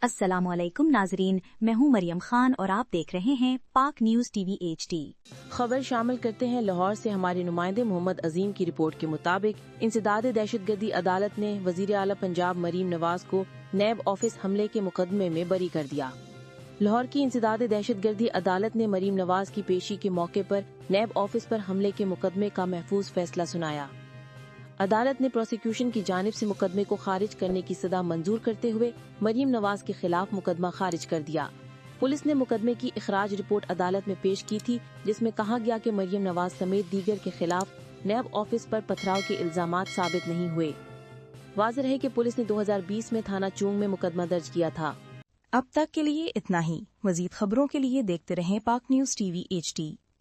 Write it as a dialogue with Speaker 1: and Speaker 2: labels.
Speaker 1: अस्सलाम वालेकुम नाजरीन, मैं हूं मरियम खान और आप देख रहे हैं पाक न्यूज टीवी HD।
Speaker 2: खबर शामिल करते हैं लाहौर से हमारे नुमाइंदे मोहम्मद अजीम की रिपोर्ट के मुताबिक इंसदाद दहशतगर्दी अदालत ने वजीर आला पंजाब मरीम नवाज को नैब ऑफिस हमले के मुकदमे में बरी कर दिया। लाहौर की इंसदाद दहशतगर्दी अदालत ने मरीम नवाज की पेशी के मौके पर नैब ऑफिस पर हमले के मुकदमे का महफूज फैसला सुनाया। अदालत ने प्रोसिक्यूशन की जानिब से मुकदमे को खारिज करने की सदा मंजूर करते हुए मरीम नवाज के खिलाफ मुकदमा खारिज कर दिया। पुलिस ने मुकदमे की इखराज रिपोर्ट अदालत में पेश की थी, जिसमें कहा गया कि मरीम नवाज समेत दीगर के खिलाफ नैब ऑफिस पर पथराव के इल्जामात साबित नहीं हुए। वाज़ेह है कि पुलिस ने 2020 में थाना चूंग में मुकदमा दर्ज किया था।
Speaker 3: अब तक के लिए इतना ही। मजीद खबरों के लिए देखते रहें पाक न्यूज टीवी HD।